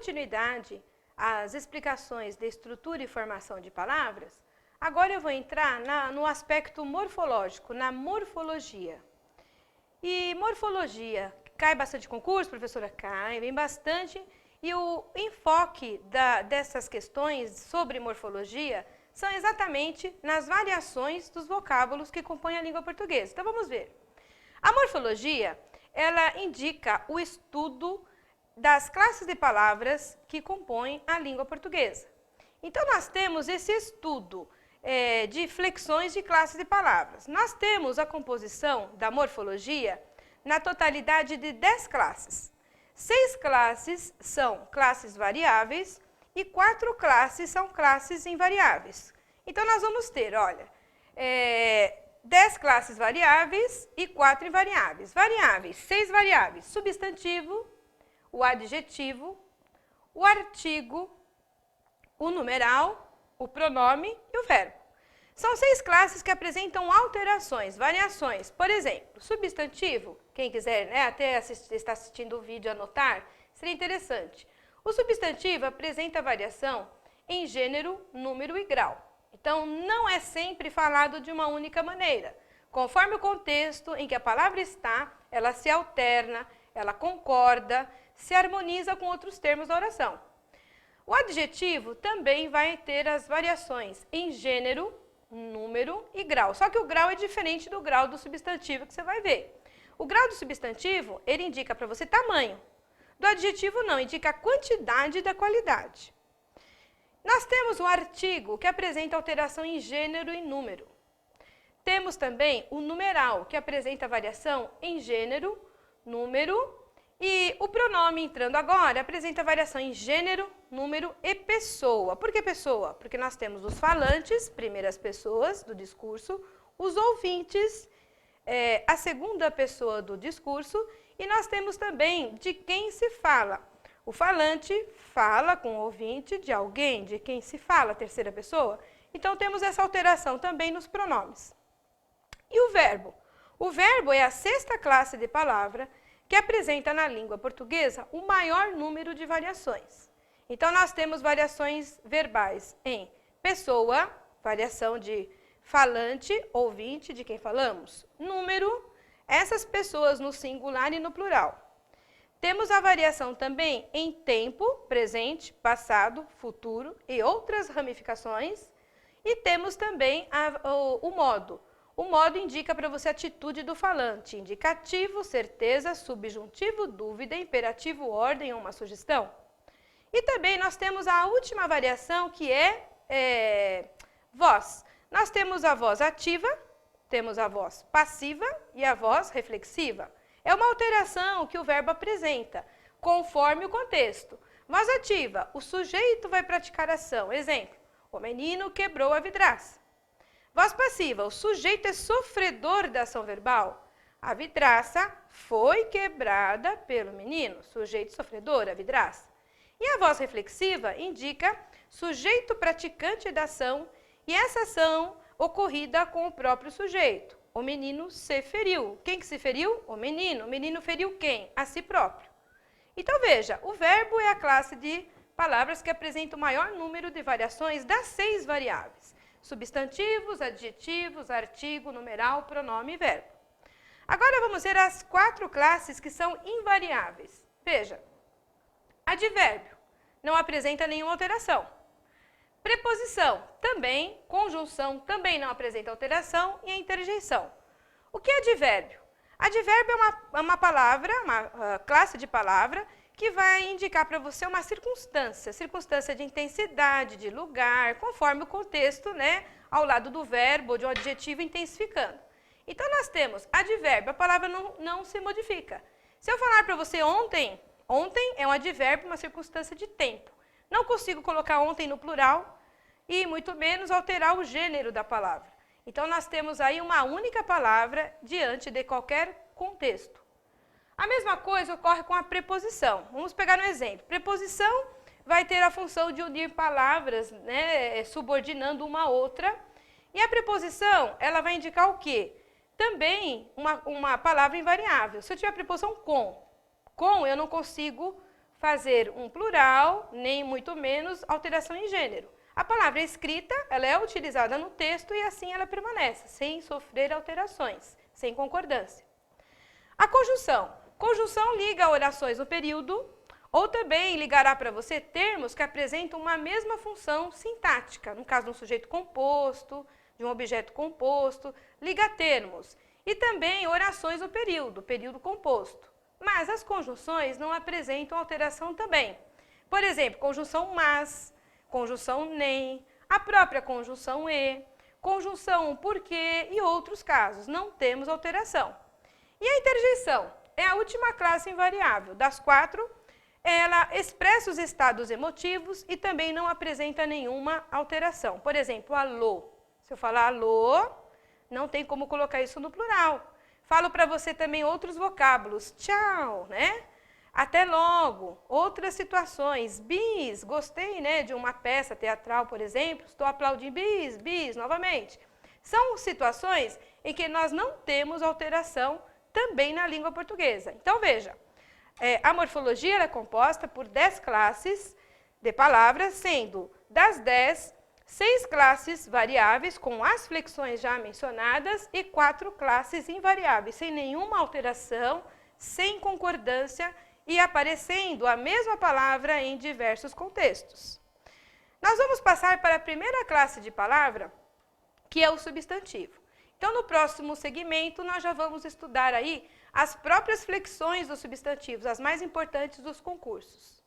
continuidade às explicações de estrutura e formação de palavras, agora eu vou entrar no aspecto morfológico, na morfologia. E morfologia, cai bastante concurso, professora? Cai, vem bastante. E o enfoque dessas questões sobre morfologia são exatamente nas variações dos vocábulos que compõem a língua portuguesa. Então vamos ver. A morfologia, ela indica o estudo das classes de palavras que compõem a língua portuguesa. Então nós temos esse estudo de flexões de classes de palavras. Nós temos a composição da morfologia na totalidade de 10 classes. 6 classes são classes variáveis e 4 classes são classes invariáveis. Então nós vamos ter, olha, 10 classes variáveis e 4 invariáveis. Variáveis, 6 variáveis: substantivo, o adjetivo, o artigo, o numeral, o pronome e o verbo. São 6 classes que apresentam alterações, variações. Por exemplo, substantivo, quem quiser, né, até estar assistindo o vídeo anotar, seria interessante. O substantivo apresenta variação em gênero, número e grau. Então, não é sempre falado de uma única maneira. Conforme o contexto em que a palavra está, ela se alterna, ela concorda, se harmoniza com outros termos da oração. O adjetivo também vai ter as variações em gênero, número e grau. Só que o grau é diferente do grau do substantivo que você vai ver. O grau do substantivo, ele indica para você tamanho. Do adjetivo não, indica a quantidade da qualidade. Nós temos o artigo, que apresenta alteração em gênero e número. Temos também o numeral, que apresenta variação em gênero, número, e o pronome, entrando agora, apresenta variação em gênero, número e pessoa. Por que pessoa? Porque nós temos os falantes, primeiras pessoas do discurso, os ouvintes, a segunda pessoa do discurso, e nós temos também de quem se fala. O falante fala com o ouvinte de alguém, de quem se fala, terceira pessoa. Então, temos essa alteração também nos pronomes. E o verbo? O verbo é a 6ª classe de palavra que apresenta na língua portuguesa o maior número de variações. Então, nós temos variações verbais em pessoa, variação de falante, ouvinte, de quem falamos, número, essas pessoas no singular e no plural. Temos a variação também em tempo, presente, passado, futuro e outras ramificações. E temos também o modo. O modo indica para você a atitude do falante: indicativo, certeza, subjuntivo, dúvida, imperativo, ordem ou uma sugestão. E também nós temos a última variação, que é voz. Nós temos a voz ativa, temos a voz passiva e a voz reflexiva. É uma alteração que o verbo apresenta, conforme o contexto. Voz ativa, o sujeito vai praticar ação. Exemplo, o menino quebrou a vidraça. Voz passiva, o sujeito é sofredor da ação verbal. A vidraça foi quebrada pelo menino. Sujeito sofredor, a vidraça. E a voz reflexiva indica sujeito praticante da ação e essa ação ocorrida com o próprio sujeito. O menino se feriu. Quem que se feriu? O menino. O menino feriu quem? A si próprio. Então, veja, o verbo é a classe de palavras que apresenta o maior número de variações das 6 variáveis. Substantivos, adjetivos, artigo, numeral, pronome e verbo. Agora vamos ver as 4 classes que são invariáveis. Veja, advérbio não apresenta nenhuma alteração. Preposição, também. Conjunção, também não apresenta alteração. E a interjeição. O que é advérbio? Advérbio é uma palavra, uma classe de palavra, que vai indicar para você uma circunstância de intensidade, de lugar, conforme o contexto, né, ao lado do verbo ou de um adjetivo intensificando. Então, nós temos advérbio, a palavra não se modifica. Se eu falar para você ontem, ontem é um advérbio, uma circunstância de tempo. Não consigo colocar ontem no plural e muito menos alterar o gênero da palavra. Então, nós temos aí uma única palavra diante de qualquer contexto. A mesma coisa ocorre com a preposição. Vamos pegar um exemplo. Preposição vai ter a função de unir palavras, né, subordinando uma a outra. E a preposição, ela vai indicar o quê? Também uma palavra invariável. Se eu tiver a preposição com eu não consigo fazer um plural, nem muito menos alteração em gênero. A palavra escrita, ela é utilizada no texto e assim ela permanece, sem sofrer alterações, sem concordância. A conjunção. Conjunção liga orações no período, ou também ligará para você termos que apresentam uma mesma função sintática, no caso de um sujeito composto, de um objeto composto, liga termos. E também orações no período composto. Mas as conjunções não apresentam alteração também. Por exemplo, conjunção mas, conjunção nem, a própria conjunção e, conjunção porque e outros casos. Não temos alteração. E a interjeição é a última classe invariável. Das 4, ela expressa os estados emotivos e também não apresenta nenhuma alteração. Por exemplo, alô. Se eu falar alô, não tem como colocar isso no plural. Falo para você também outros vocábulos. Tchau, né? Até logo. Outras situações. Bis, gostei, né, de uma peça teatral, por exemplo. Estou aplaudindo bis, bis, novamente. São situações em que nós não temos alteração também na língua portuguesa. Então, veja, a morfologia é composta por 10 classes de palavras, sendo das 10, 6 classes variáveis, com as flexões já mencionadas, e 4 classes invariáveis, sem nenhuma alteração, sem concordância e aparecendo a mesma palavra em diversos contextos. Nós vamos passar para a primeira classe de palavra, que é o substantivo. Então, no próximo segmento, nós já vamos estudar aí as próprias flexões dos substantivos, as mais importantes dos concursos.